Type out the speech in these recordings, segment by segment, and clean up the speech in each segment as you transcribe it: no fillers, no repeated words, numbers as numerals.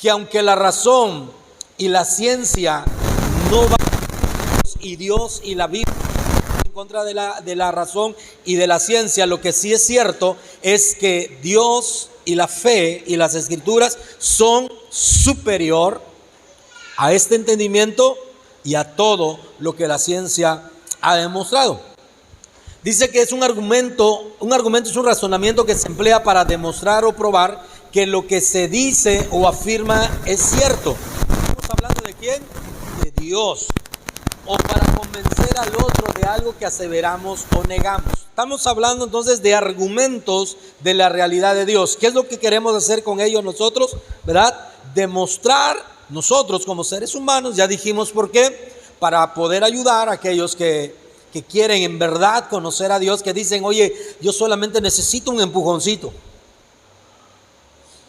que aunque la razón y la ciencia no van y Dios y la Biblia en contra de la razón y de la ciencia, lo que sí es cierto es que Dios y la fe y las escrituras son superior a este entendimiento y a todo lo que la ciencia ha demostrado. Dice que es un argumento es un razonamiento que se emplea para demostrar o probar que lo que se dice o afirma es cierto. ¿Estamos hablando de quién? De Dios. O para convencer al otro de algo que aseveramos o negamos. Estamos hablando entonces de argumentos de la realidad de Dios. ¿Qué es lo que queremos hacer con ellos nosotros? ¿Verdad? Demostrar nosotros como seres humanos, ya dijimos por qué, para poder ayudar a aquellos que quieren en verdad conocer a Dios, que dicen, oye, yo solamente necesito un empujoncito.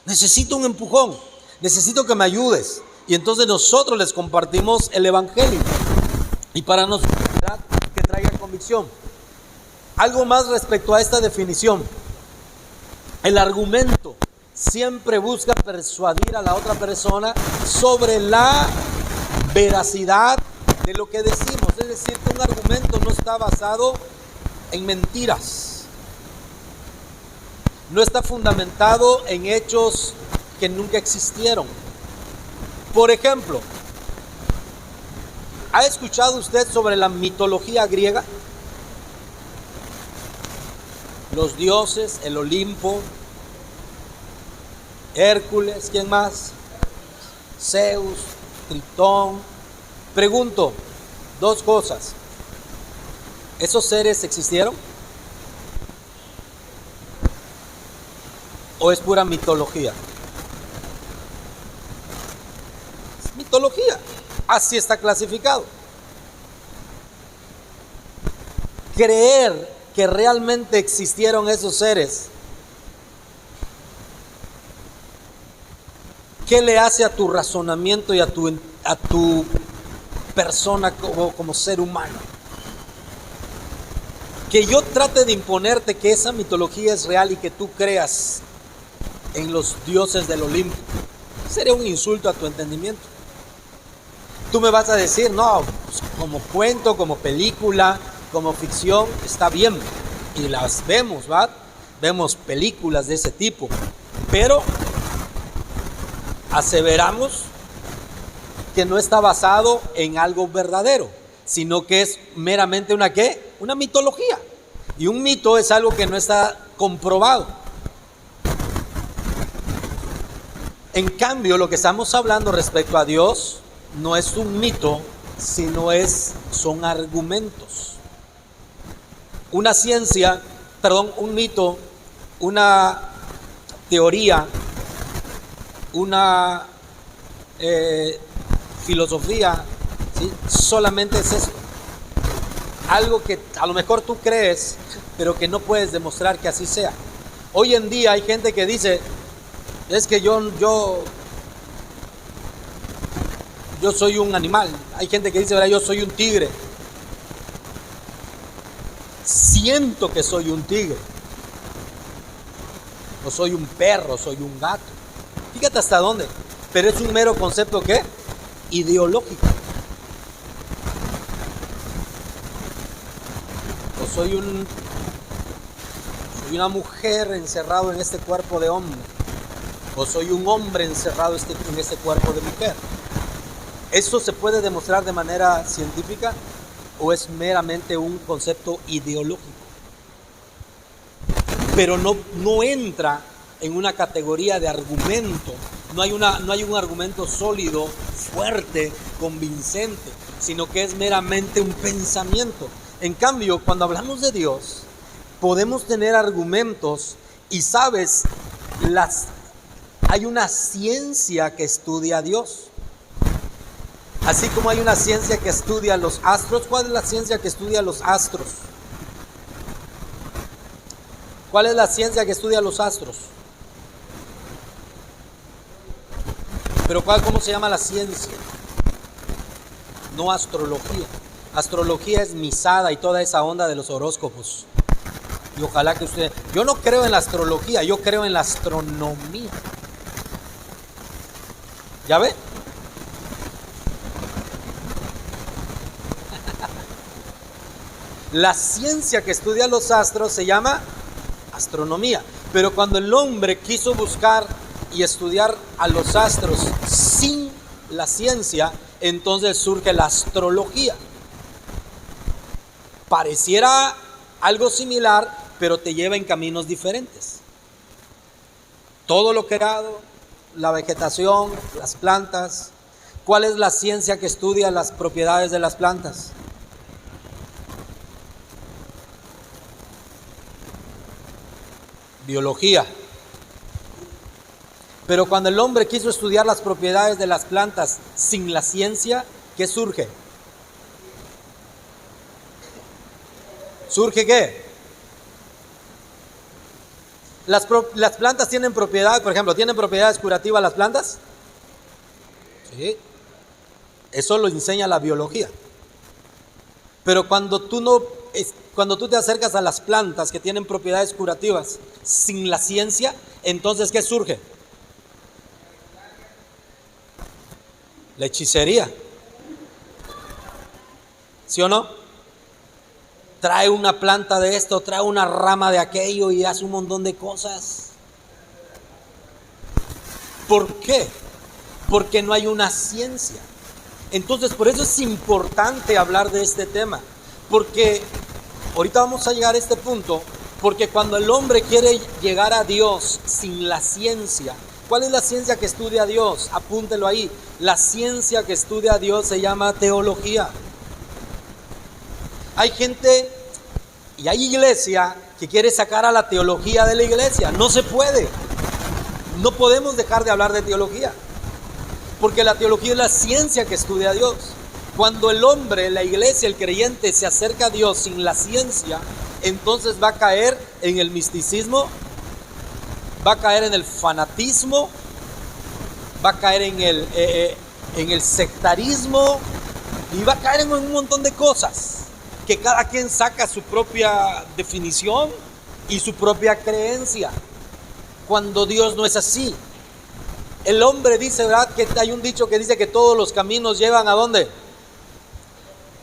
Necesito un empujón. Necesito que me ayudes. Y entonces nosotros les compartimos el evangelio. Y para nosotros, ¿verdad?, que traiga convicción. Algo más respecto a esta definición. El argumento siempre busca persuadir a la otra persona sobre la veracidad de lo que decimos. Es decir, que un argumento no está basado en mentiras. No está fundamentado en hechos que nunca existieron. Por ejemplo, ¿ha escuchado usted sobre la mitología griega? Los dioses, el Olimpo, Hércules, ¿quién más? Zeus, Tritón. Pregunto, dos cosas. ¿Esos seres existieron? ¿O es pura mitología? Es mitología. Así está clasificado. Creer que realmente existieron esos seres, ¿qué le hace a tu razonamiento y a tu persona como ser humano? Que yo trate de imponerte que esa mitología es real y que tú creas en los dioses del Olimpo, sería un insulto a tu entendimiento. Tú me vas a decir, no, pues como cuento, como película, como ficción, está bien, y las vemos, ¿va? Vemos películas de ese tipo, pero aseveramos que no está basado en algo verdadero, sino que es meramente una ¿qué? Una mitología. Y un mito es algo que no está comprobado. En cambio, lo que estamos hablando respecto a Dios no es un mito, sino son argumentos. Una ciencia, un mito, una teoría, una filosofía, ¿sí? Solamente es eso. Algo que a lo mejor tú crees, pero que no puedes demostrar que así sea. Hoy en día hay gente que dice, es que yo soy un animal. Hay gente que dice, ¿verdad?, yo soy un tigre. Siento que soy un tigre. O soy un perro, soy un gato. Fíjate hasta dónde. Pero es un mero concepto, ¿qué? Ideológico. O soy una mujer encerrado en este cuerpo de hombre. O soy un hombre encerrado en este cuerpo de mujer. ¿Eso se puede demostrar de manera científica o es meramente un concepto ideológico? Pero no entra en una categoría de argumento. No hay un argumento sólido, fuerte, convincente, sino que es meramente un pensamiento. En cambio, cuando hablamos de Dios, podemos tener argumentos y sabes, hay una ciencia que estudia a Dios. Así como hay una ciencia que estudia los astros. ¿Cuál es la ciencia que estudia los astros? ¿Cuál es la ciencia que estudia los astros? Pero ¿cómo se llama la ciencia? No astrología. Astrología es misada y toda esa onda de los horóscopos. Y ojalá que yo no creo en la astrología, yo creo en la astronomía. ¿Ya ve? La ciencia que estudia los astros se llama astronomía. Pero cuando el hombre quiso buscar y estudiar a los astros sin la ciencia, entonces surge la astrología. Pareciera algo similar, pero te lleva en caminos diferentes. Todo lo creado, la vegetación, las plantas. ¿Cuál es la ciencia que estudia las propiedades de las plantas? Biología. Pero cuando el hombre quiso estudiar las propiedades de las plantas sin la ciencia, ¿qué surge? ¿Surge qué? Las plantas tienen propiedades, por ejemplo, ¿tienen propiedades curativas las plantas? Sí. Eso lo enseña la biología. Pero cuando tú te acercas a las plantas que tienen propiedades curativas sin la ciencia, entonces ¿qué surge? La hechicería. ¿Sí o no? Trae una planta de esto, trae una rama de aquello y hace un montón de cosas. ¿Por qué? Porque no hay una ciencia. Entonces, por eso es importante hablar de este tema. Porque ahorita vamos a llegar a este punto. Porque cuando el hombre quiere llegar a Dios sin la ciencia, ¿cuál es la ciencia que estudia a Dios? Apúntelo ahí. La ciencia que estudia a Dios se llama teología. Hay gente y hay iglesia que quiere sacar a la teología de la iglesia. No se puede. No podemos dejar de hablar de teología. Porque la teología es la ciencia que estudia a Dios. Cuando el hombre, la iglesia, el creyente se acerca a Dios sin la ciencia, entonces va a caer en el misticismo, va a caer en el fanatismo, va a caer en el sectarismo y va a caer en un montón de cosas que cada quien saca su propia definición y su propia creencia, cuando Dios no es así. El hombre dice, ¿verdad? Que hay un dicho que dice que todos los caminos llevan ¿a dónde?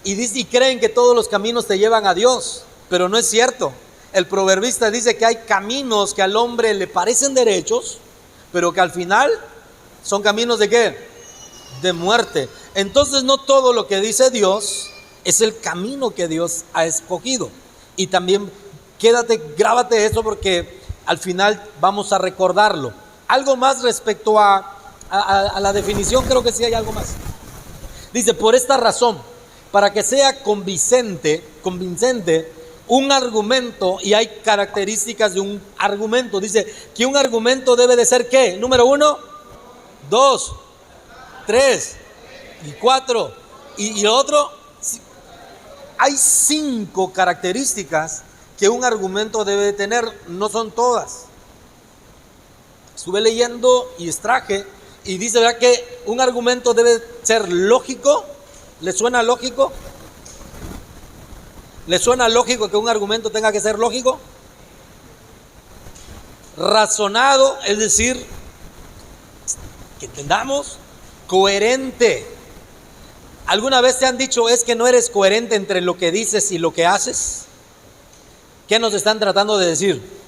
Y creen que todos los caminos te llevan a Dios, pero no es cierto. El proverbista dice que hay caminos que al hombre le parecen derechos, pero que al final son caminos ¿de qué? De muerte. Entonces no todo lo que dice Dios es el camino que Dios ha escogido. Y también grábate eso porque al final vamos a recordarlo. Algo más respecto a la definición, creo que sí hay algo más. Dice, por esta razón, para que sea convincente, un argumento, y hay características de un argumento. Dice que un argumento debe de ser ¿qué? Número 1, 2, 3 y 4. Y lo otro, hay 5 características que un argumento debe de tener, no son todas. Estuve leyendo y extraje y dice, ¿verdad?, que un argumento debe ser lógico. ¿Le suena lógico? ¿Le suena lógico que un argumento tenga que ser lógico? Razonado, es decir, que entendamos, coherente. ¿Alguna vez te han dicho es que no eres coherente entre lo que dices y lo que haces? ¿Qué nos están tratando de decir?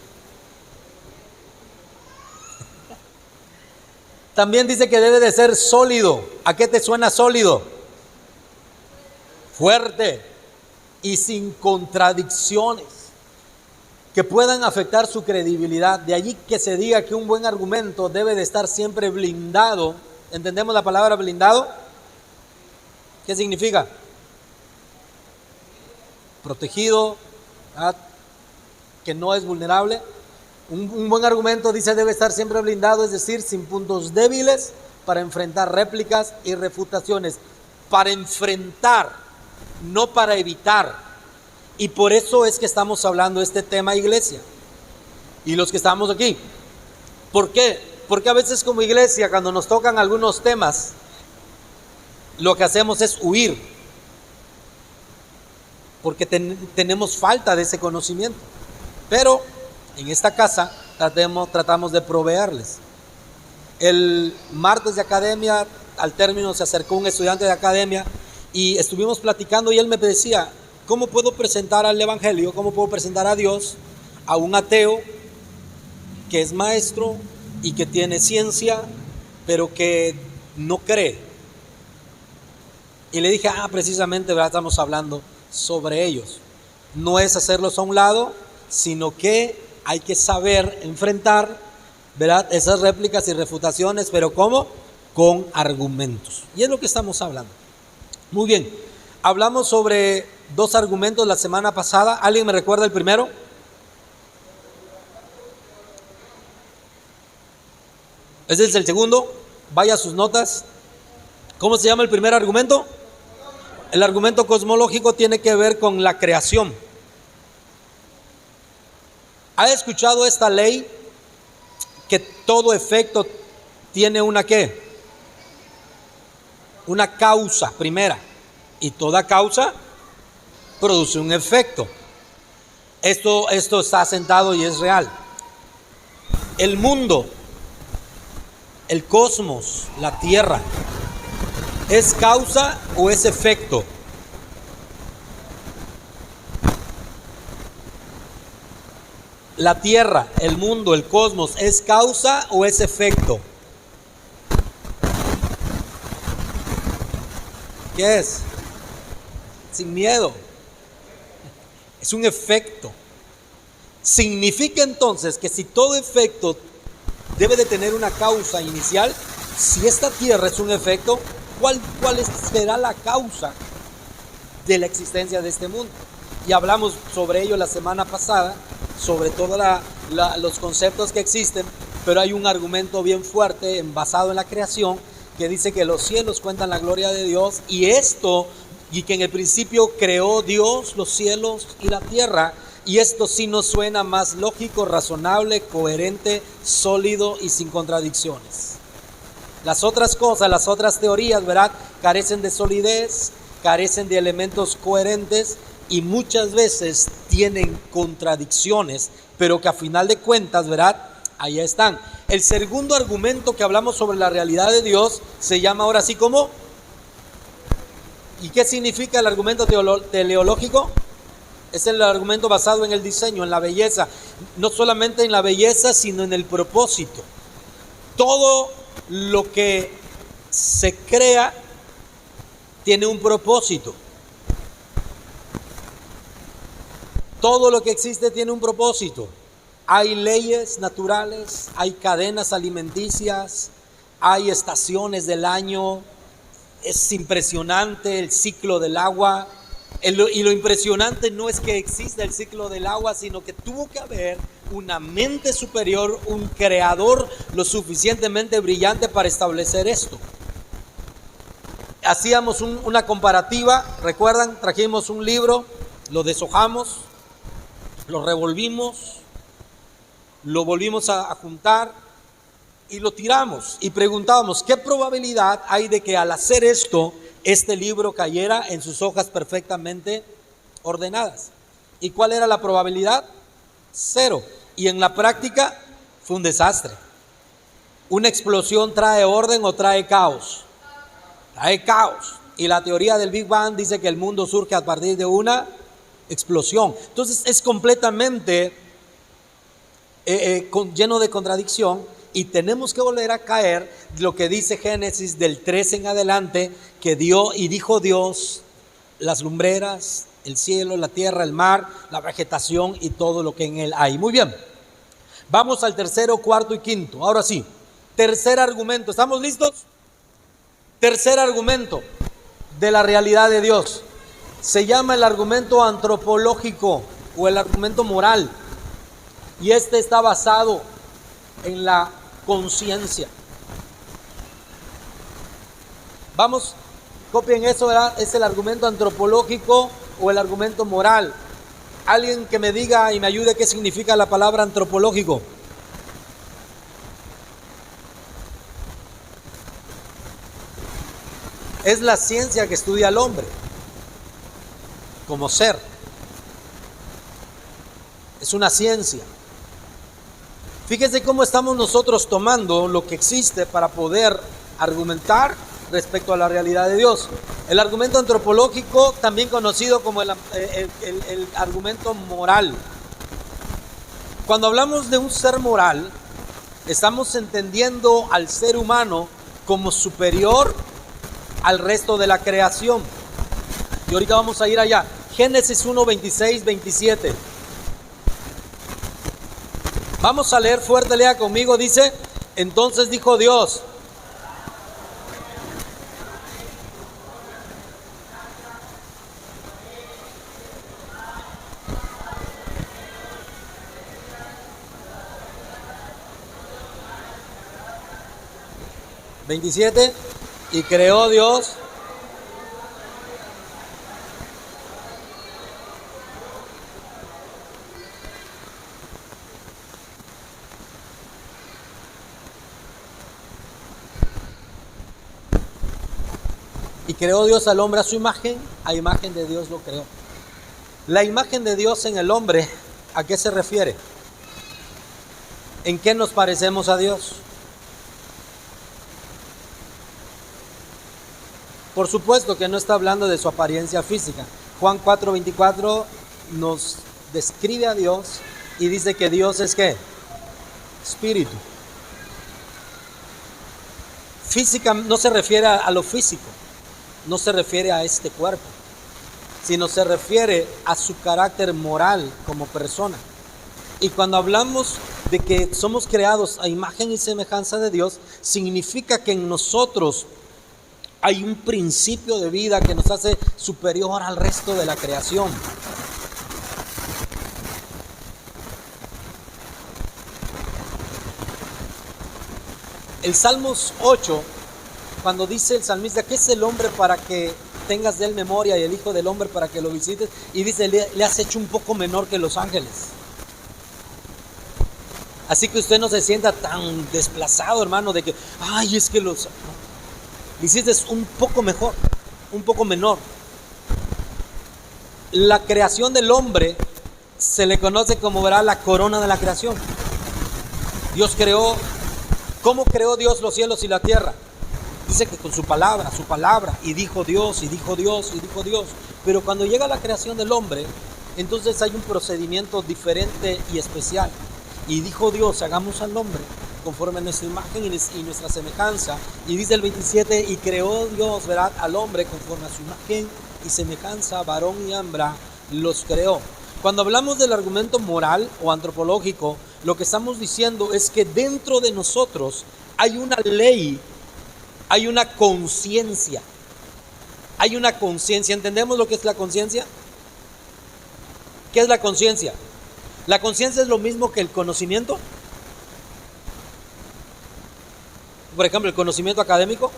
También dice que debe de ser sólido. ¿A qué te suena sólido? Fuerte y sin contradicciones que puedan afectar su credibilidad. De allí que se diga que un buen argumento debe de estar siempre blindado. ¿Entendemos la palabra blindado? ¿Qué significa? Protegido, ¿verdad?, que no es vulnerable. Un buen argumento, dice, debe estar siempre blindado, es decir, sin puntos débiles, para enfrentar réplicas y refutaciones. Para enfrentar, no para evitar. Y por eso es que estamos hablando de este tema, iglesia. Y los que estamos aquí. ¿Por qué? Porque a veces como iglesia, cuando nos tocan algunos temas, lo que hacemos es huir. Porque tenemos falta de ese conocimiento. Pero en esta casa tratamos de proveerles. El martes de academia, al término se acercó un estudiante de academia y estuvimos platicando y él me decía, ¿cómo puedo presentar al evangelio? ¿Cómo puedo presentar a Dios a un ateo que es maestro y que tiene ciencia, pero que no cree? Y le dije, precisamente, ¿verdad? Estamos hablando sobre ellos. No es hacerlos a un lado, sino que hay que saber enfrentar, ¿verdad?, esas réplicas y refutaciones, pero ¿cómo? Con argumentos. Y es lo que estamos hablando. Muy bien, hablamos sobre 2 argumentos la semana pasada. ¿Alguien me recuerda el primero? Ese es el segundo. Vaya a sus notas. ¿Cómo se llama el primer argumento? El argumento cosmológico tiene que ver con la creación. ¿Ha escuchado esta ley que todo efecto tiene una ¿qué? Una causa primera, y toda causa produce un efecto. Esto está asentado y es real. El mundo, el cosmos, la tierra, ¿es causa o es efecto? La tierra, el mundo, el cosmos, ¿es causa o es efecto? ¿Qué es? Sin miedo. Es un efecto. Significa entonces que si todo efecto debe de tener una causa inicial, si esta tierra es un efecto, ¿cuál será la causa de la existencia de este mundo? Y hablamos sobre ello la semana pasada, sobre todos los conceptos que existen, pero hay un argumento bien fuerte basado en la creación que dice que los cielos cuentan la gloria de Dios y que en el principio creó Dios los cielos y la tierra, y esto sí nos suena más lógico, razonable, coherente, sólido y sin contradicciones. Las otras cosas, las otras teorías, ¿verdad?, carecen de solidez, carecen de elementos coherentes y muchas veces tienen contradicciones, pero que a final de cuentas, ¿verdad?, ahí están. El segundo argumento que hablamos sobre la realidad de Dios se llama ahora sí como. ¿Y qué significa el argumento teleológico? Es el argumento basado en el diseño, en la belleza. No solamente en la belleza, sino en el propósito. Todo lo que se crea tiene un propósito. Todo lo que existe tiene un propósito. Hay leyes naturales, hay cadenas alimenticias, hay estaciones del año. Es impresionante el ciclo del agua. Y lo impresionante no es que exista el ciclo del agua, sino que tuvo que haber una mente superior, un creador lo suficientemente brillante para establecer esto. Hacíamos una comparativa, ¿recuerdan? Trajimos un libro, lo deshojamos, lo revolvimos, lo volvimos a juntar y lo tiramos y preguntábamos, ¿qué probabilidad hay de que al hacer esto, este libro cayera en sus hojas perfectamente ordenadas? ¿Y cuál era la probabilidad? 0. Y en la práctica fue un desastre. ¿Una explosión trae orden o trae caos? Trae caos. Y la teoría del Big Bang dice que el mundo surge a partir de una explosión. Entonces es completamente lleno de contradicción, y tenemos que volver a caer lo que dice Génesis del 3 en adelante, que dijo Dios las lumbreras, el cielo, la tierra, el mar, la vegetación y todo lo que en él hay. Muy bien, vamos al tercero, cuarto y quinto. Ahora sí, tercer argumento, ¿estamos listos? Tercer argumento de la realidad de Dios se llama el argumento antropológico o el argumento moral, y este está basado en la conciencia. Vamos, copien eso, ¿verdad? Es el argumento antropológico o el argumento moral. Alguien que me diga y me ayude qué significa la palabra antropológico. Es la ciencia que estudia al hombre como ser. Es una ciencia. Fíjense cómo estamos nosotros tomando lo que existe para poder argumentar respecto a la realidad de Dios. El argumento antropológico, también conocido como el argumento moral. Cuando hablamos de un ser moral, estamos entendiendo al ser humano como superior al resto de la creación. Y ahorita vamos a ir allá. Génesis 1, 26, 27. Vamos a leer fuerte, lea conmigo, dice: entonces dijo Dios. ¿27? Y creó Dios. Y creó Dios al hombre a su imagen, a imagen de Dios lo creó. La imagen de Dios en el hombre, ¿a qué se refiere? ¿En qué nos parecemos a Dios? Por supuesto que no está hablando de su apariencia física. Juan 4:24 nos describe a Dios y dice que Dios es ¿qué? Espíritu. Física no se refiere a lo físico, no se refiere a este cuerpo, sino se refiere a su carácter moral como persona. Y cuando hablamos de que somos creados a imagen y semejanza de Dios, significa que en nosotros hay un principio de vida que nos hace superior al resto de la creación. El Salmos 8, cuando dice el salmista: ¿qué es el hombre para que tengas de él memoria, y el hijo del hombre para que lo visites? Y dice: le has hecho un poco menor que los ángeles. Así que usted no se sienta tan desplazado, hermano, de que, ay, es que los... hiciste un poco mejor, un poco menor. La creación del hombre se le conoce como, verá, la corona de la creación. Dios creó. ¿Cómo creó Dios los cielos y la tierra? Dice que con su palabra, y dijo Dios, y dijo Dios, y dijo Dios. Pero cuando llega la creación del hombre, entonces hay un procedimiento diferente y especial. Y dijo Dios: hagamos al hombre conforme a nuestra imagen y nuestra semejanza. Y dice el 27: y creó Dios, ¿verdad?, al hombre conforme a su imagen y semejanza, varón y hembra los creó. Cuando hablamos del argumento moral o antropológico, lo que estamos diciendo es que dentro de nosotros hay una ley, hay una conciencia. Hay una conciencia. ¿Entendemos lo que es la conciencia? ¿Qué es la conciencia? ¿La conciencia es lo mismo que el conocimiento? Por ejemplo, el conocimiento académico.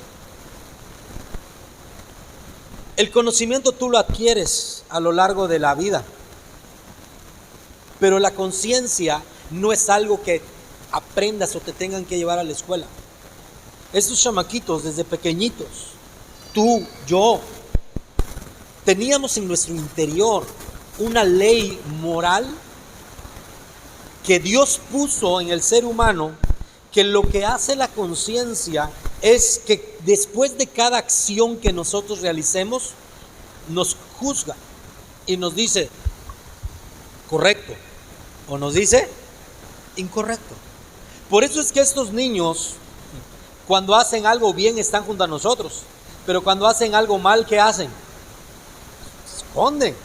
El conocimiento tú lo adquieres a lo largo de la vida. Pero la conciencia no es algo que aprendas o te tengan que llevar a la escuela. Estos chamaquitos desde pequeñitos, tú, yo, teníamos en nuestro interior una ley moral que Dios puso en el ser humano, que lo que hace la conciencia es que después de cada acción que nosotros realicemos, nos juzga y nos dice correcto o nos dice incorrecto. Por eso es que estos niños, cuando hacen algo bien, están junto a nosotros, pero cuando hacen algo mal, ¿qué hacen? Se esconden.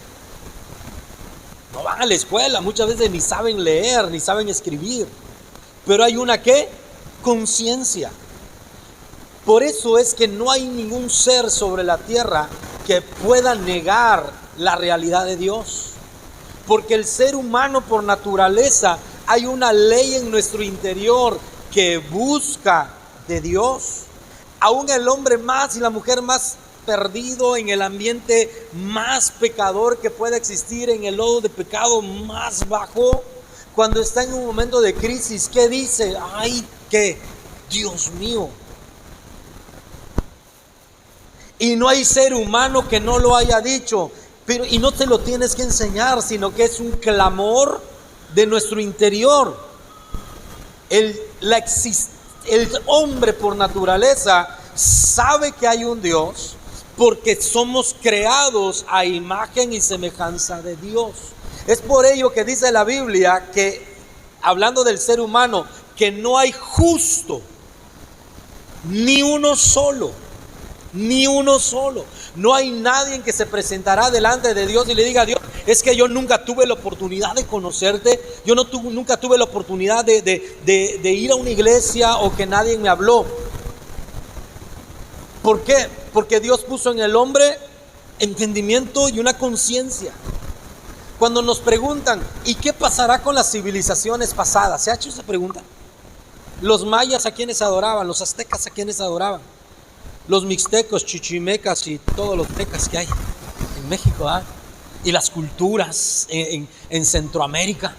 No van a la escuela, muchas veces ni saben leer, ni saben escribir. Pero hay una ¿qué? Conciencia. Por eso es que no hay ningún ser sobre la tierra que pueda negar la realidad de Dios. Porque el ser humano por naturaleza, hay una ley en nuestro interior que busca de Dios. Aún el hombre más y la mujer más perdido en el ambiente más pecador que pueda existir, en el lodo de pecado más bajo, cuando está en un momento de crisis, ¿qué dice? ¡Ay, qué! Dios mío. Y no hay ser humano que no lo haya dicho, pero y no te lo tienes que enseñar, sino que es un clamor de nuestro interior. El, el hombre por naturaleza sabe que hay un Dios porque somos creados a imagen y semejanza de Dios. Es por ello que dice la Biblia que, hablando del ser humano, que no hay justo, ni uno solo, ni uno solo. No hay nadie que se presentará delante de Dios y le diga a Dios: es que yo nunca tuve la oportunidad de conocerte, yo nunca tuve la oportunidad de ir a una iglesia, o que nadie me habló. ¿Por qué? Porque Dios puso en el hombre entendimiento y una conciencia. Cuando nos preguntan: ¿y qué pasará con las civilizaciones pasadas? ¿Se ha hecho esa pregunta? Los mayas, ¿a quienes adoraban? Los aztecas, ¿a quienes adoraban? Los mixtecos, chichimecas y todos los mecas que hay en México, ¿ah? Y las culturas en Centroamérica,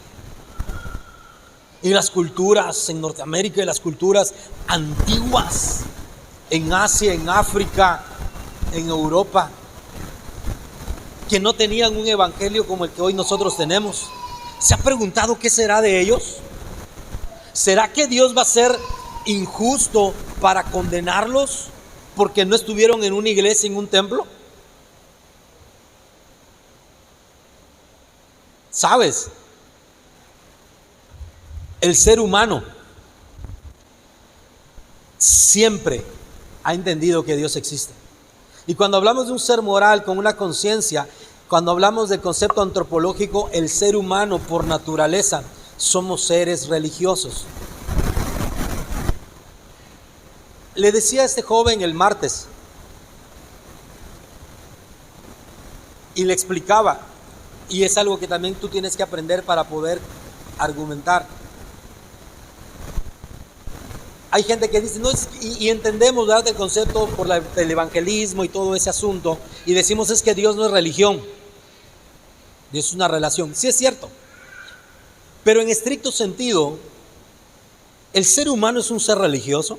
y las culturas en Norteamérica, y las culturas antiguas en Asia, en África, en Europa, que no tenían un evangelio como el que hoy nosotros tenemos. ¿Se ha preguntado qué será de ellos? ¿Será que Dios va a ser injusto para condenarlos porque no estuvieron en una iglesia, en un templo? ¿Sabes? El ser humano siempre ha entendido que Dios existe. Y cuando hablamos de un ser moral con una conciencia, cuando hablamos del concepto antropológico, el ser humano por naturaleza somos seres religiosos. Le decía a este joven el martes, y le explicaba, y es algo que también tú tienes que aprender para poder argumentar. Hay gente que dice, no, y entendemos, ¿verdad?, el concepto por el evangelismo y todo ese asunto, y decimos: es que Dios no es religión, Dios es una relación. Sí, es cierto, pero en estricto sentido, el ser humano es un ser religioso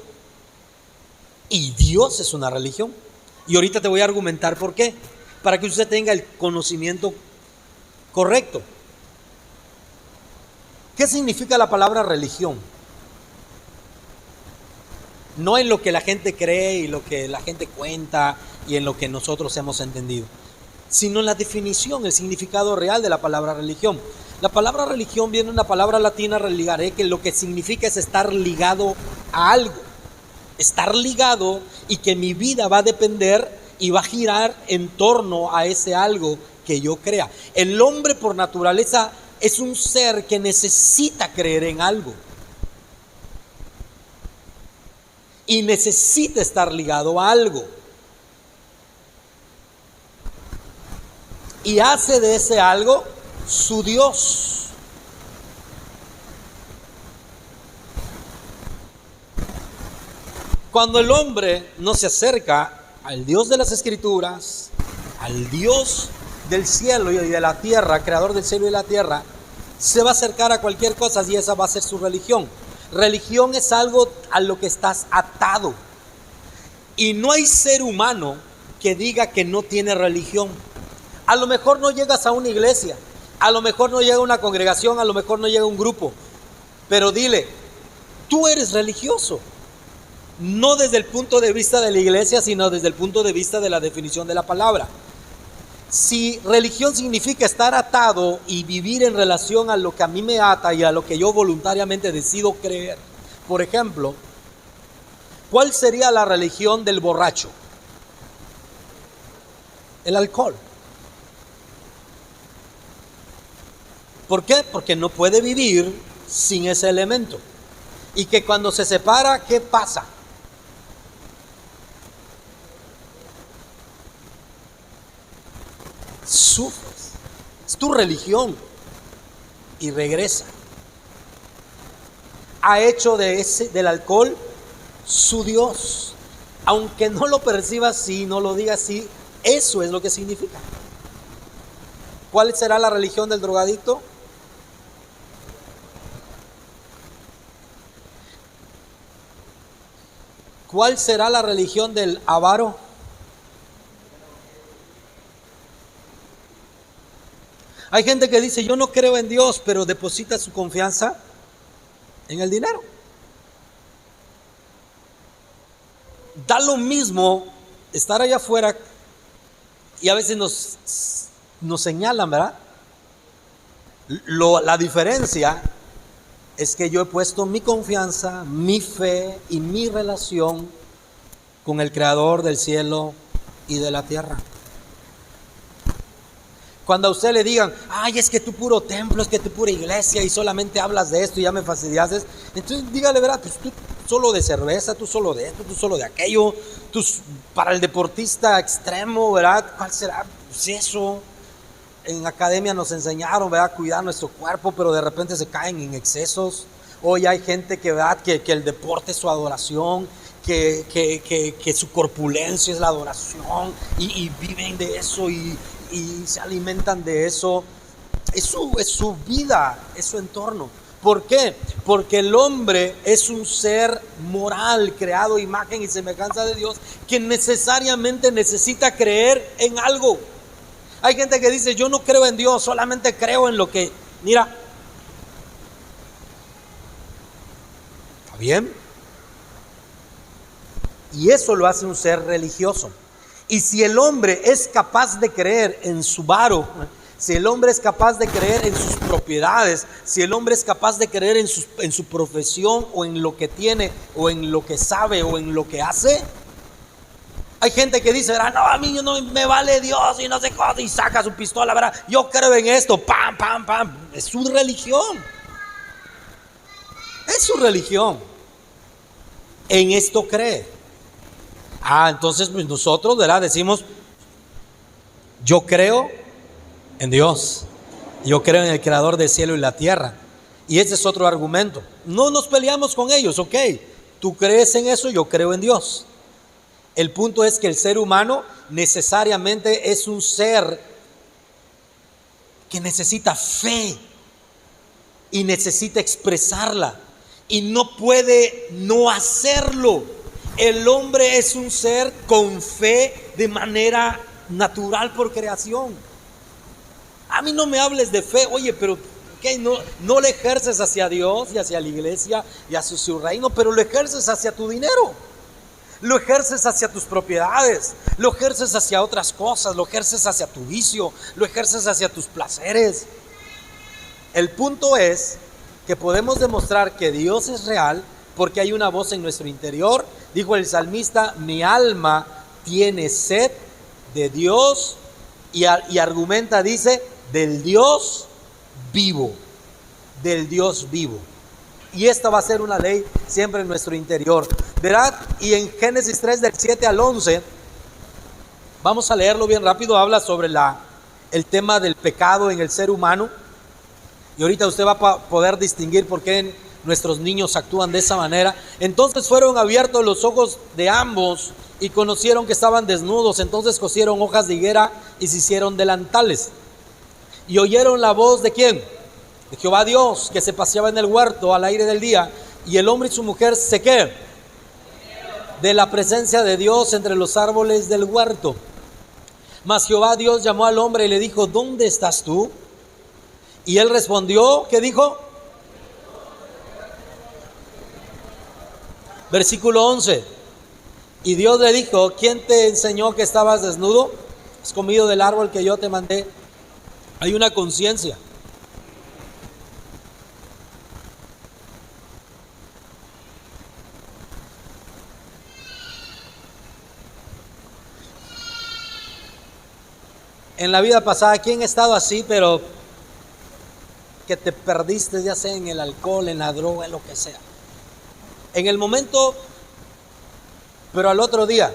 y Dios es una religión. Y ahorita te voy a argumentar por qué, para que usted tenga el conocimiento correcto. ¿Qué significa la palabra religión? No en lo que la gente cree y lo que la gente cuenta y en lo que nosotros hemos entendido, sino en la definición, el significado real de la palabra religión. La palabra religión viene de una palabra latina, religare, que lo que significa es estar ligado a algo. Estar ligado, y que mi vida va a depender y va a girar en torno a ese algo que yo crea. El hombre por naturaleza es un ser que necesita creer en algo. Y necesita estar ligado a algo. Y hace de ese algo su Dios. Cuando el hombre no se acerca al Dios de las Escrituras, al Dios del cielo y de la tierra, creador del cielo y la tierra, se va a acercar a cualquier cosa y esa va a ser su religión. Religión es algo a lo que estás atado. Y no hay ser humano que diga que no tiene religión. A lo mejor no llegas a una iglesia, a lo mejor no llega a una congregación, a lo mejor no llega a un grupo, pero dile: tú eres religioso. No desde el punto de vista de la iglesia, sino desde el punto de vista de la definición de la palabra. Si religión significa estar atado y vivir en relación a lo que a mí me ata y a lo que yo voluntariamente decido creer. Por ejemplo, ¿cuál sería la religión del borracho? El alcohol. ¿Por qué? Porque no puede vivir sin ese elemento. Y que cuando se separa, ¿qué pasa? Sufres. Es tu religión. Y regresa. Ha hecho del alcohol su Dios. Aunque no lo perciba así, no lo diga así, eso es lo que significa. ¿Cuál será la religión del drogadicto? ¿Cuál será la religión del avaro? Hay gente que dice: yo no creo en Dios, pero deposita su confianza en el dinero. da lo mismo estar allá afuera y a veces nos señalan, ¿verdad? La diferencia es que yo he puesto mi confianza, mi fe y mi relación con el Creador del cielo y de la tierra. Cuando a usted le digan, ay, es que tú puro templo, es que tú pura iglesia y solamente hablas de esto y ya me fastidiases, entonces dígale, ¿verdad? Pues tú solo de cerveza, tú solo de esto, tú solo de aquello, tú para el deportista extremo, ¿verdad? ¿Cuál será? Pues eso. En academia nos enseñaron, ¿verdad?, cuidar nuestro cuerpo, pero de repente se caen en excesos. Hoy hay gente que, ¿verdad?, que el deporte es su adoración, que su corpulencia es la adoración y viven de eso y se alimentan de eso. Es su vida, es su entorno. ¿Por qué? Porque el hombre es un ser moral, creado a imagen y semejanza de Dios, que necesariamente necesita creer en algo. Hay gente que dice, yo no creo en Dios, solamente creo en lo que... Mira, ¿está bien? Y eso lo hace un ser religioso. Y si el hombre es capaz de creer en su varo, si el hombre es capaz de creer en sus propiedades, si el hombre es capaz de creer en su profesión o en lo que tiene o en lo que sabe o en lo que hace, hay gente que dice, no, a mí no me vale Dios y no sé cómo, y saca su pistola, ¿verdad? Yo creo en esto, pam, pam, pam. Es su religión. Es su religión. En esto cree. Entonces pues nosotros, ¿verdad?, decimos, yo creo en Dios. Yo creo en el Creador del cielo y la tierra. Y ese es otro argumento. No nos peleamos con ellos, ok. Tú crees en eso, yo creo en Dios. El punto es que el ser humano necesariamente es un ser que necesita fe y necesita expresarla y no puede no hacerlo. El hombre es un ser con fe de manera natural por creación. A mí no me hables de fe, oye, pero ¿qué? No le ejerces hacia Dios y hacia la iglesia y hacia su reino, pero lo ejerces hacia tu dinero. Lo ejerces hacia tus propiedades, lo ejerces hacia otras cosas, lo ejerces hacia tu vicio, lo ejerces hacia tus placeres. El punto es que podemos demostrar que Dios es real porque hay una voz en nuestro interior. Dijo el salmista, mi alma tiene sed de Dios y argumenta, dice, del Dios vivo, del Dios vivo. Y esta va a ser una ley siempre en nuestro interior, ¿verdad? Y en Génesis 3 del 7 al 11, vamos a leerlo bien rápido, habla sobre el tema del pecado en el ser humano. Y ahorita usted va a poder distinguir por qué nuestros niños actúan de esa manera. Entonces fueron abiertos los ojos de ambos y conocieron que estaban desnudos. Entonces cosieron hojas de higuera y se hicieron delantales. Y oyeron la voz ¿de quién? De Jehová Dios, que se paseaba en el huerto al aire del día, y el hombre y su mujer se ¿qué? De la presencia de Dios entre los árboles del huerto. Mas Jehová Dios llamó al hombre y le dijo, ¿dónde estás tú? Y él respondió, ¿qué dijo? Versículo 11. Y Dios le dijo, ¿quién te enseñó que estabas desnudo? ¿Has comido del árbol que yo te mandé? Hay una conciencia. En la vida pasada, ¿quién ha estado así, pero que te perdiste, ya sea en el alcohol, en la droga, en lo que sea? En el momento, pero al otro día,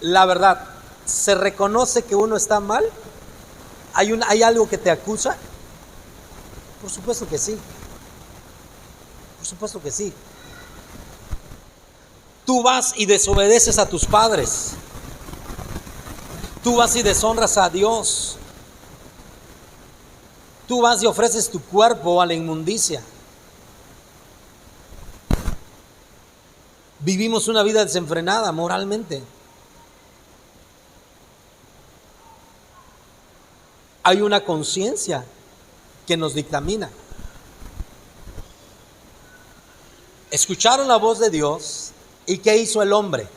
la verdad, ¿se reconoce que uno está mal? ¿Hay algo que te acusa? Por supuesto que sí. Por supuesto que sí. Tú vas y desobedeces a tus padres. Tú vas y deshonras a Dios. Tú vas y ofreces tu cuerpo a la inmundicia. Vivimos una vida desenfrenada moralmente. Hay una conciencia que nos dictamina. Escucharon la voz de Dios ¿Y qué hizo el hombre?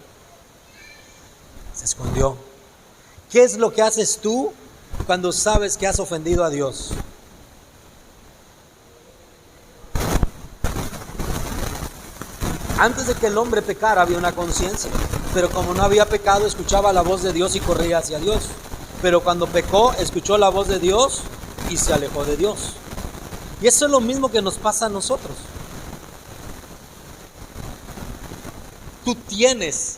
Se escondió. ¿Qué es lo que haces tú cuando sabes que has ofendido a Dios? Antes de que el hombre pecara había una conciencia, pero como no había pecado, escuchaba la voz de Dios y corría hacia Dios. Pero cuando pecó, escuchó la voz de Dios y se alejó de Dios. Y eso es lo mismo que nos pasa a nosotros. Tú tienes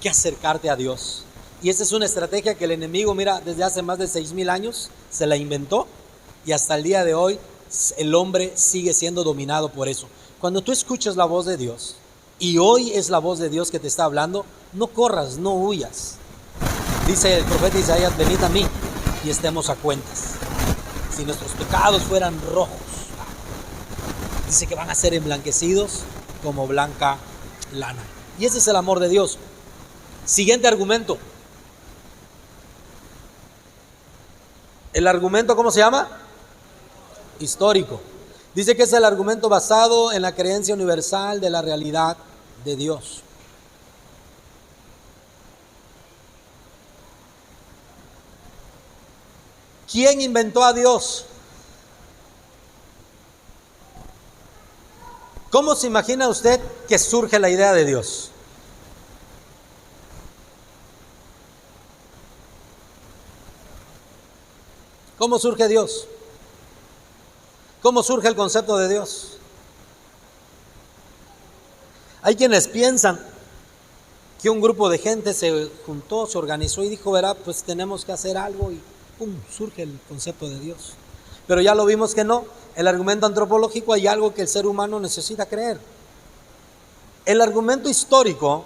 que acercarte a Dios. Y esa es una estrategia que el enemigo, mira, desde hace más de 6,000 años se la inventó, y hasta el día de hoy el hombre sigue siendo dominado por eso. Cuando tú escuchas la voz de Dios y hoy es la voz de Dios que te está hablando, no corras, no huyas. Dice el profeta Isaías: venid a mí y estemos a cuentas. Si nuestros pecados fueran rojos, dice que van a ser emblanquecidos como blanca lana. Y ese es el amor de Dios. Siguiente argumento. El argumento, ¿cómo se llama? Histórico. Dice que es el argumento basado en la creencia universal de la realidad de Dios. ¿Quién inventó a Dios? ¿Cómo se imagina usted que surge la idea de Dios? ¿Cómo surge Dios? ¿Cómo surge el concepto de Dios? Hay quienes piensan que un grupo de gente se juntó, se organizó y dijo: verá, pues tenemos que hacer algo, y ¡pum!, surge el concepto de Dios. Pero ya lo vimos que no. El argumento antropológico, hay algo que el ser humano necesita creer. El argumento histórico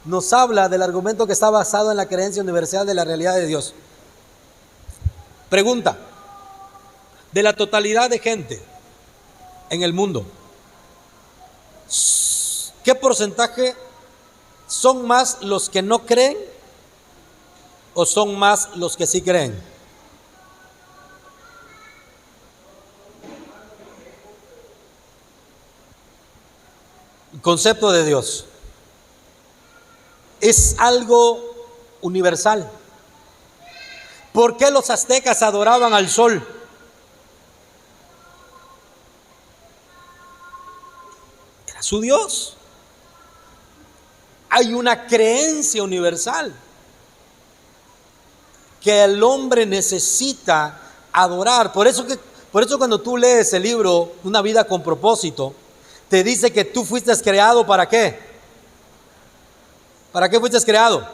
nos habla del argumento que está basado en la creencia universal de la realidad de Dios. Pregunta: de la totalidad de gente en el mundo, ¿qué porcentaje son más los que no creen o son más los que sí creen? El concepto de Dios es algo universal. ¿Por qué los aztecas adoraban al sol? Era su Dios. Hay una creencia universal que el hombre necesita adorar. Por eso cuando tú lees el libro Una vida con propósito, te dice que tú fuiste creado ¿para qué? ¿Para qué fuiste creado?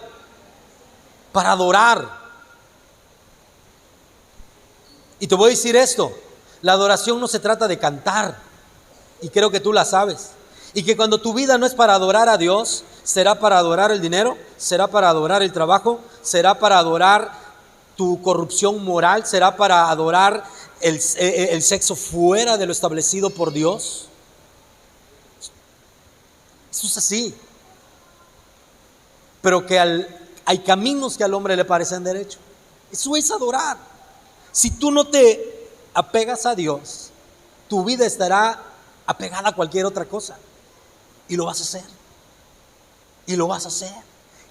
Para adorar. Y te voy a decir esto: la adoración no se trata de cantar, y creo que tú la sabes. Y que cuando tu vida no es para adorar a Dios, será para adorar el dinero, será para adorar el trabajo, será para adorar tu corrupción moral, será para adorar el sexo fuera de lo establecido por Dios. Eso es así. Pero que hay caminos que al hombre le parecen derecho. Eso es adorar. Si tú no te apegas a Dios, tu vida estará apegada a cualquier otra cosa. Y lo vas a hacer. Y lo vas a hacer.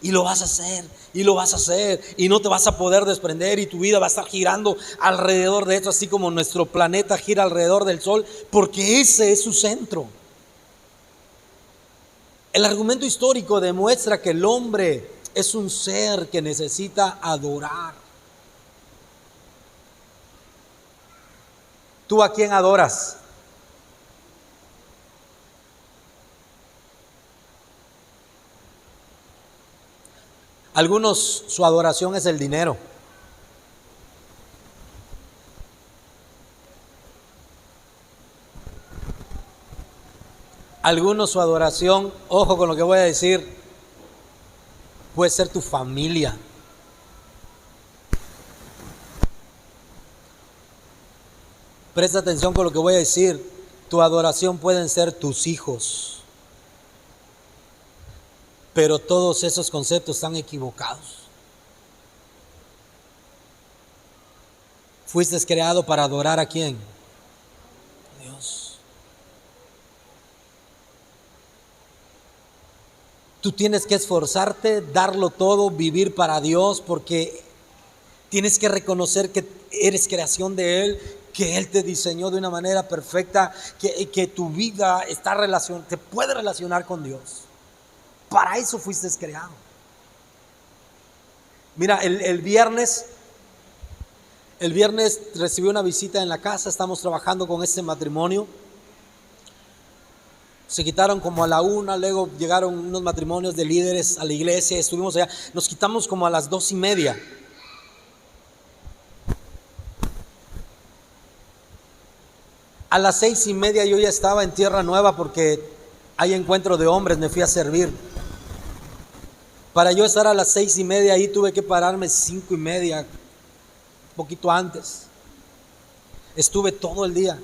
Y lo vas a hacer. Y lo vas a hacer. Y no te vas a poder desprender. Y tu vida va a estar girando alrededor de eso, así como nuestro planeta gira alrededor del Sol, porque ese es su centro. El argumento histórico demuestra que el hombre es un ser que necesita adorar. ¿Tú a quién adoras? Algunos, su adoración es el dinero. Algunos, su adoración, ojo con lo que voy a decir, puede ser tu familia. Presta atención con lo que voy a decir. Tu adoración pueden ser tus hijos. Pero todos esos conceptos están equivocados. Fuiste creado para adorar ¿a quién? Dios. Tú tienes que esforzarte, darlo todo, vivir para Dios, porque tienes que reconocer que eres creación de Él, que Él te diseñó de una manera perfecta, que tu vida te puede relacionar con Dios. Para eso fuiste creado. Mira, el viernes recibí una visita en la casa. Estamos trabajando con este matrimonio. Se quitaron como a la 1, luego llegaron unos matrimonios de líderes a la iglesia, estuvimos allá, nos quitamos como a las 2:30. A las 6:30 yo ya estaba en Tierra Nueva porque hay encuentro de hombres, me fui a servir. Para yo estar a las 6:30 ahí tuve que pararme 5:30, un poquito antes. Estuve todo el día.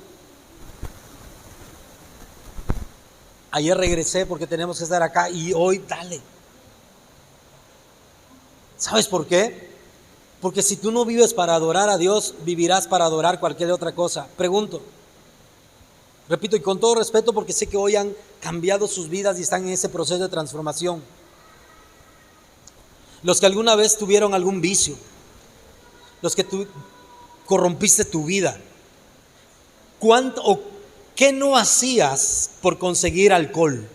Ayer regresé porque tenemos que estar acá y hoy dale. ¿Sabes por qué? Porque si tú no vives para adorar a Dios, vivirás para adorar cualquier otra cosa. Pregunto, repito, y con todo respeto, porque sé que hoy han cambiado sus vidas y están en ese proceso de transformación. Los que alguna vez tuvieron algún vicio, los que tú corrompiste tu vida, ¿qué no hacías por conseguir alcohol?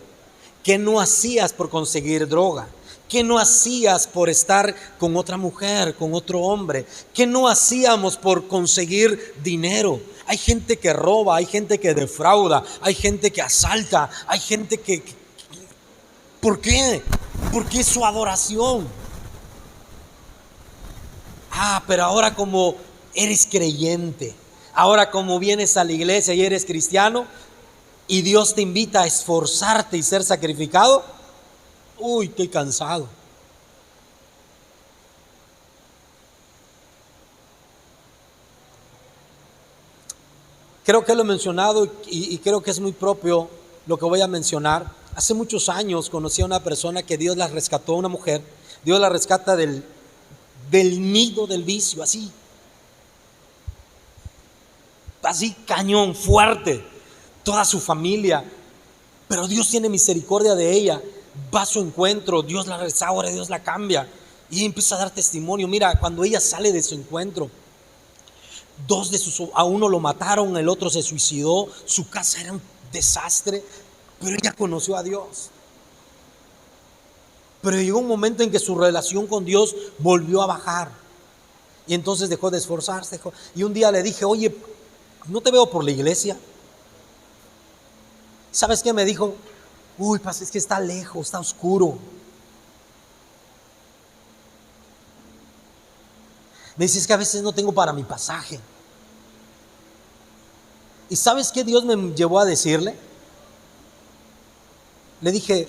¿Qué no hacías por conseguir droga? ¿Qué no hacías por estar con otra mujer, con otro hombre? ¿Qué no hacíamos por conseguir dinero? Hay gente que roba, hay gente que defrauda, hay gente que asalta, hay gente que... ¿Por qué? Porque es su adoración. Pero ahora como eres creyente, ahora como vienes a la iglesia y eres cristiano y Dios te invita a esforzarte y ser sacrificado, estoy cansado. Creo que lo he mencionado y creo que es muy propio lo que voy a mencionar. Hace muchos años conocí a una persona que Dios la rescató, una mujer. Dios la rescata del nido del vicio, así cañón, fuerte, toda su familia, pero Dios tiene misericordia de ella, va a su encuentro, Dios la restaura, Dios la cambia y empieza a dar testimonio. Mira, cuando ella sale de su encuentro, a uno lo mataron, el otro se suicidó, su casa era un desastre, pero ella conoció a Dios. Pero llegó un momento en que su relación con Dios volvió a bajar y entonces dejó de esforzarse. Y un día le dije, oye, no te veo por la iglesia. ¿Sabes qué me dijo? Es que está lejos, está oscuro. Me dice, es que a veces no tengo para mi pasaje. ¿Y sabes qué Dios me llevó a decirle? Le dije,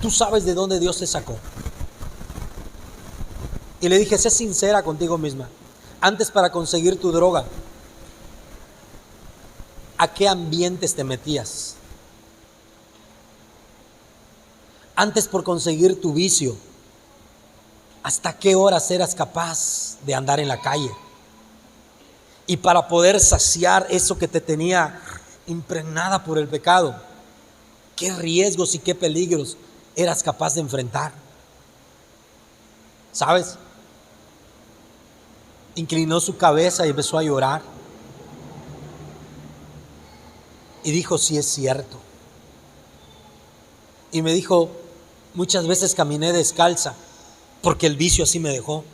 tú sabes de dónde Dios te sacó. Y le dije, sé sincera contigo misma. Antes, para conseguir tu droga, ¿a qué ambientes te metías? Antes, por conseguir tu vicio, ¿hasta qué horas eras capaz de andar en la calle? Y para poder saciar eso que te tenía impregnada por el pecado, ¿qué riesgos y qué peligros eras capaz de enfrentar? ¿Sabes? Inclinó su cabeza y empezó a llorar. Y dijo, sí es cierto. Y me dijo, muchas veces caminé descalza porque el vicio así me dejó.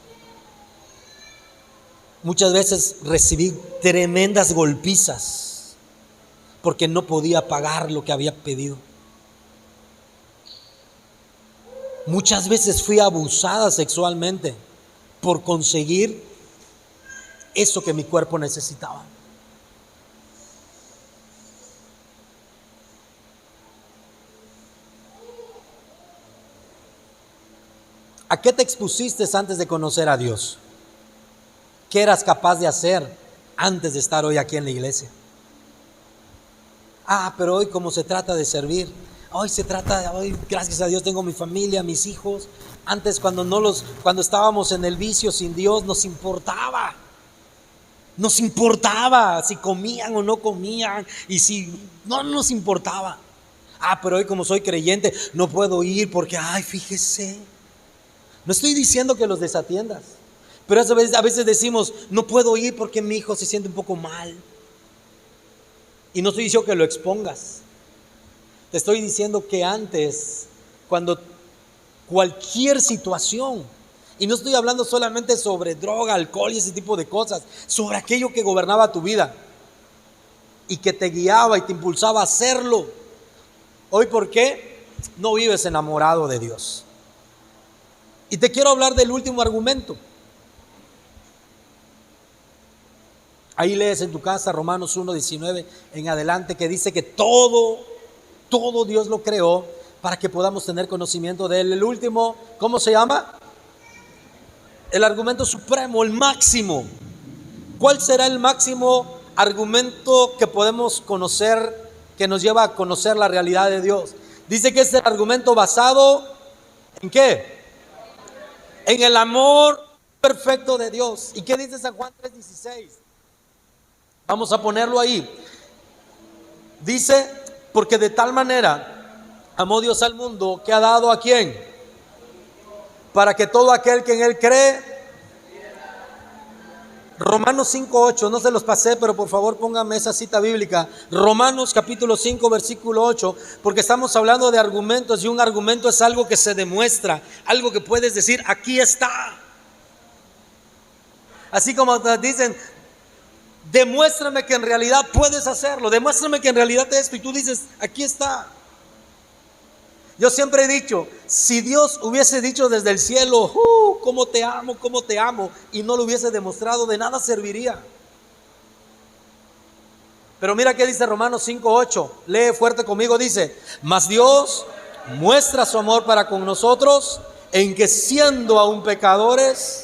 Muchas veces recibí tremendas golpizas porque no podía pagar lo que había pedido. Muchas veces fui abusada sexualmente por conseguir eso que mi cuerpo necesitaba. ¿A qué te expusiste antes de conocer a Dios? ¿Qué eras capaz de hacer antes de estar hoy aquí en la iglesia? Pero hoy como se trata de servir, hoy gracias a Dios tengo mi familia, mis hijos. Antes cuando estábamos en el vicio sin Dios nos importaba si comían o no comían, y si no nos importaba. Pero hoy como soy creyente no puedo ir porque, fíjese. No estoy diciendo que los desatiendas, pero a veces decimos, no puedo ir porque mi hijo se siente un poco mal. Y no estoy diciendo que lo expongas. Te estoy diciendo que antes, cuando cualquier situación, y no estoy hablando solamente sobre droga, alcohol y ese tipo de cosas, sobre aquello que gobernaba tu vida y que te guiaba y te impulsaba a hacerlo. Hoy, ¿por qué no vives enamorado de Dios? Y te quiero hablar del último argumento. Ahí lees en tu casa Romanos 1:19 en adelante, que dice que todo Dios lo creó para que podamos tener conocimiento de Él. El último, ¿cómo se llama? El argumento supremo, el máximo. ¿Cuál será el máximo argumento que podemos conocer, que nos lleva a conocer la realidad de Dios? Dice que es el argumento basado ¿en qué? En el amor perfecto de Dios. ¿Y qué dice San Juan 3:16? Vamos a ponerlo ahí. Dice, porque de tal manera amó Dios al mundo, que ha dado ¿a quién? Para que todo aquel que en Él cree. Romanos 5:8, no se los pasé, pero por favor póngame esa cita bíblica. Romanos capítulo 5 versículo 8, porque estamos hablando de argumentos, y un argumento es algo que se demuestra, algo que puedes decir, aquí está. Así como te dicen, demuéstrame que en realidad puedes hacerlo, demuéstrame que en realidad esto, y tú dices, aquí está. Yo siempre he dicho, si Dios hubiese dicho desde el cielo, cómo te amo, y no lo hubiese demostrado, de nada serviría. Pero mira qué dice Romanos 5:8, lee fuerte conmigo, dice, mas Dios muestra su amor para con nosotros, en que siendo aún pecadores.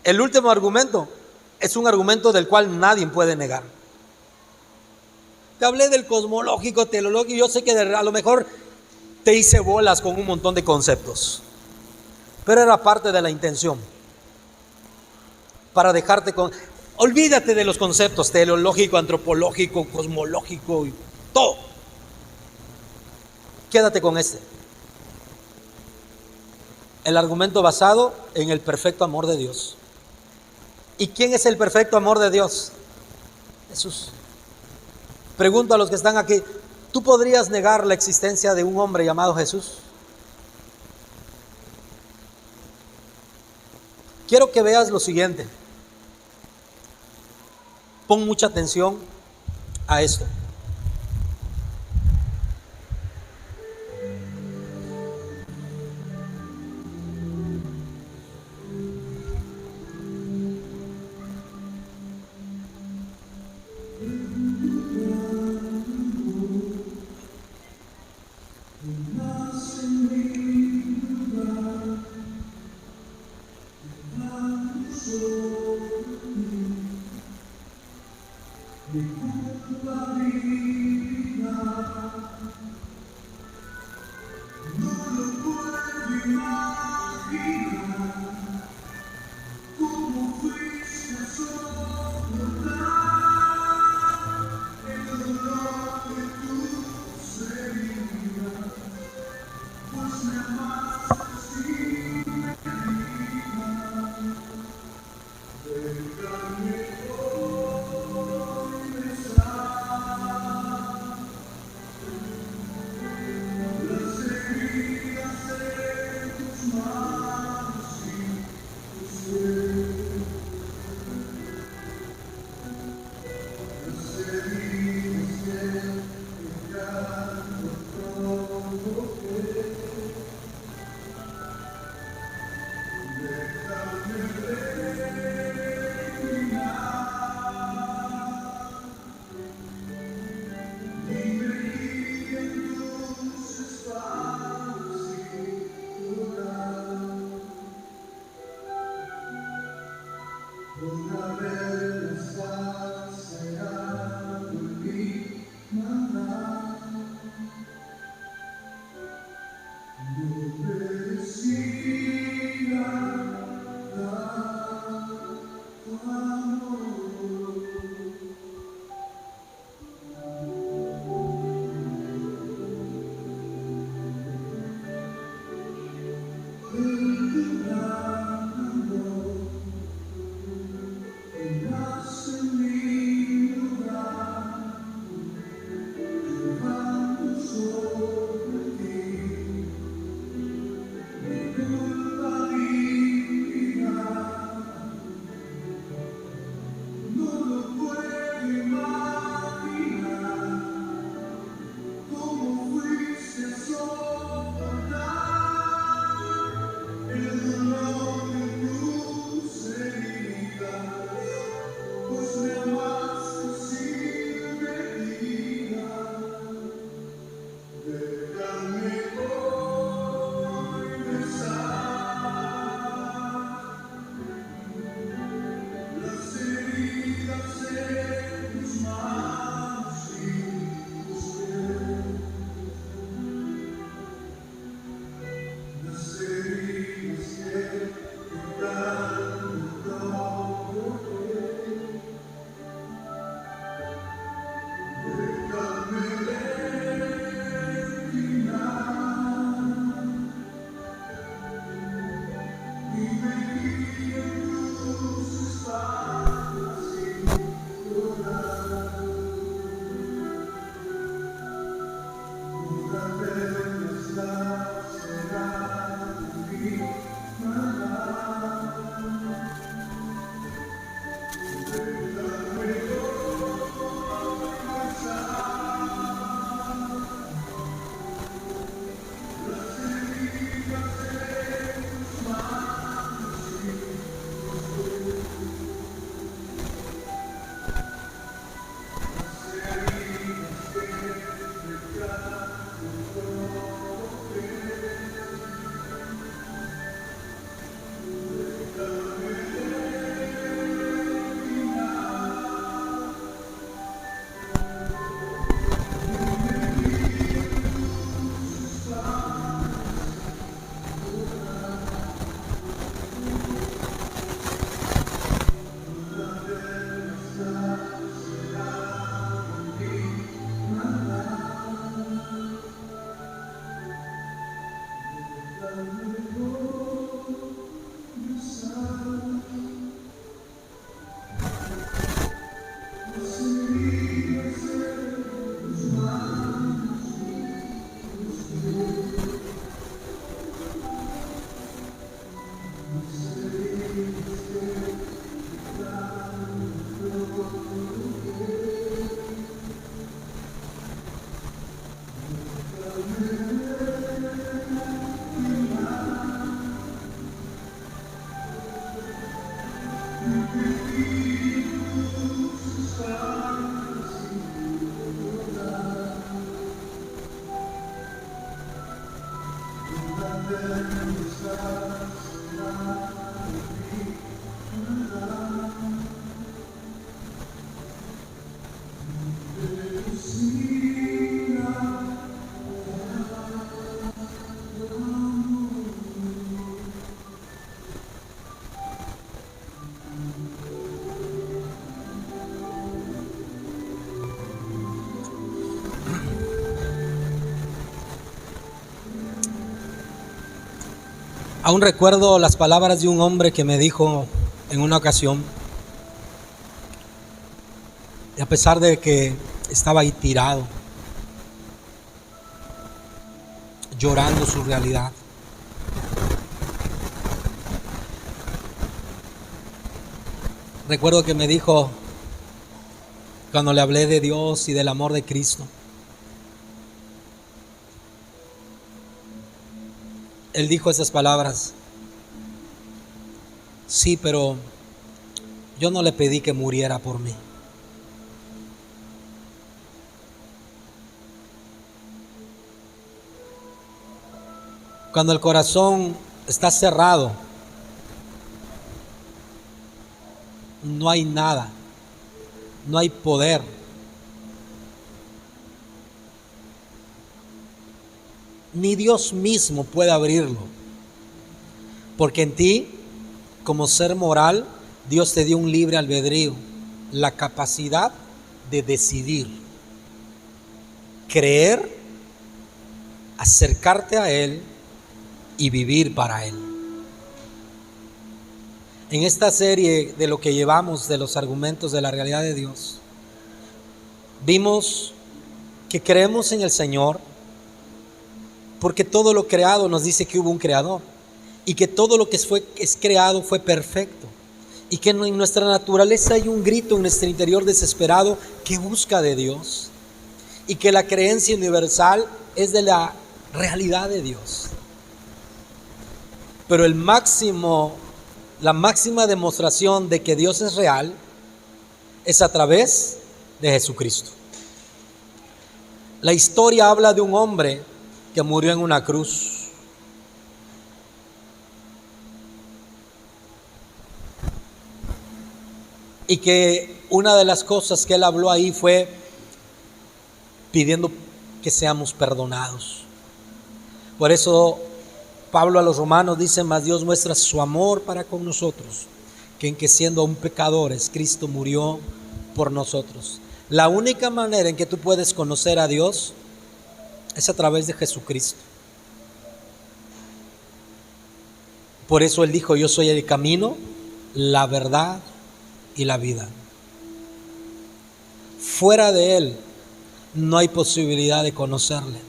El último argumento es un argumento del cual nadie puede negar. Te hablé del cosmológico, teológico, y yo sé que a lo mejor te hice bolas con un montón de conceptos, pero era parte de la intención, para dejarte con... Olvídate de los conceptos teológico, antropológico, cosmológico y todo. Quédate con este. El argumento basado en el perfecto amor de Dios. ¿Y quién es el perfecto amor de Dios? Jesús. Pregunto a los que están aquí, ¿tú podrías negar la existencia de un hombre llamado Jesús? Quiero que veas lo siguiente. Pon mucha atención a esto. Aún recuerdo las palabras de un hombre que me dijo en una ocasión, y a pesar de que estaba ahí tirado, llorando su realidad, recuerdo que me dijo, cuando le hablé de Dios y del amor de Cristo, él dijo esas palabras: sí, pero yo no le pedí que muriera por mí. Cuando el corazón está cerrado, no hay nada, no hay poder. Ni Dios mismo puede abrirlo, porque en ti, como ser moral, Dios te dio un libre albedrío, la capacidad de decidir, creer, acercarte a Él y vivir para Él. En esta serie de lo que llevamos de los argumentos de la realidad de Dios, vimos que creemos en el Señor porque todo lo creado nos dice que hubo un creador y que todo lo que es creado fue perfecto, y que en nuestra naturaleza hay un grito en nuestro interior desesperado que busca de Dios, y que la creencia universal es de la realidad de Dios. Pero la máxima demostración de que Dios es real es a través de Jesucristo. La historia habla de un hombre que murió en una cruz. Y que una de las cosas que él habló ahí fue pidiendo que seamos perdonados. Por eso Pablo a los romanos dice: mas Dios muestra su amor para con nosotros, que en que siendo aún pecadores, Cristo murió por nosotros. La única manera en que tú puedes conocer a Dios es a través de Jesucristo. Por eso Él dijo: yo soy el camino, la verdad y la vida. Fuera de Él no hay posibilidad de conocerle.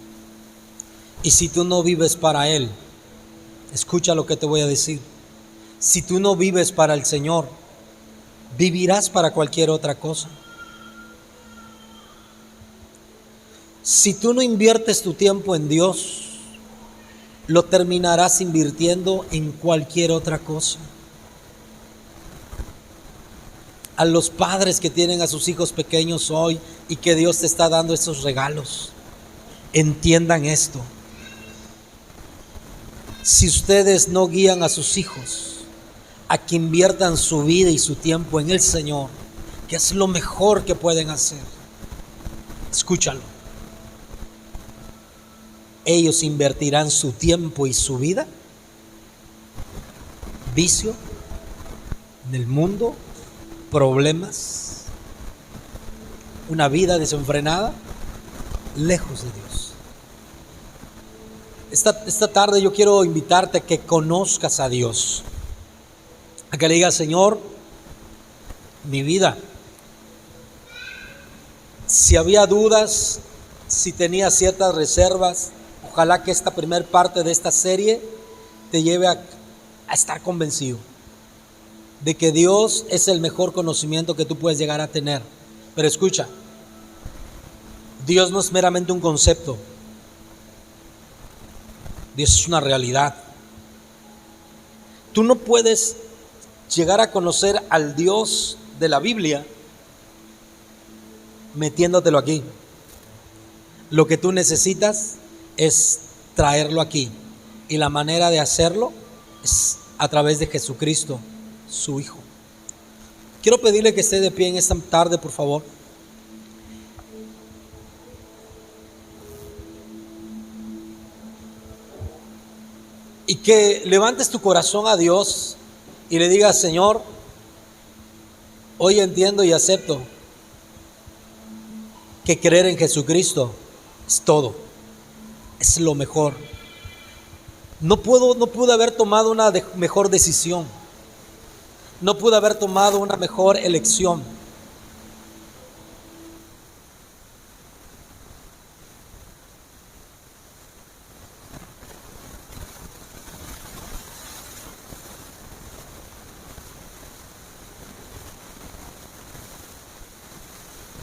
Y si tú no vives para Él, escucha lo que te voy a decir. Si tú no vives para el Señor, vivirás para cualquier otra cosa. Si tú no inviertes tu tiempo en Dios, lo terminarás invirtiendo en cualquier otra cosa. A los padres que tienen a sus hijos pequeños hoy y que Dios te está dando esos regalos, entiendan esto. Si ustedes no guían a sus hijos a que inviertan su vida y su tiempo en el Señor, que es lo mejor que pueden hacer, escúchalo, ellos invertirán su tiempo y su vida, vicio, en el mundo, problemas, una vida desenfrenada, lejos de Dios. Esta tarde yo quiero invitarte a que conozcas a Dios, a que le digas: Señor, mi vida, si había dudas, si tenía ciertas reservas, ojalá que esta primer parte de esta serie te lleve a estar convencido de que Dios es el mejor conocimiento que tú puedes llegar a tener. Pero escucha, Dios no es meramente un concepto, Dios es una realidad. Tú no puedes llegar a conocer al Dios de la Biblia metiéndotelo aquí. Lo que tú necesitas es traerlo aquí Y la manera de hacerlo es a través de Jesucristo, su Hijo. Quiero pedirle que esté de pie en esta tarde, por favor. Y que levantes tu corazón a Dios y le digas: Señor, hoy entiendo y acepto que creer en Jesucristo es todo, es lo mejor. No pude haber tomado una mejor decisión. No pude haber tomado una mejor elección.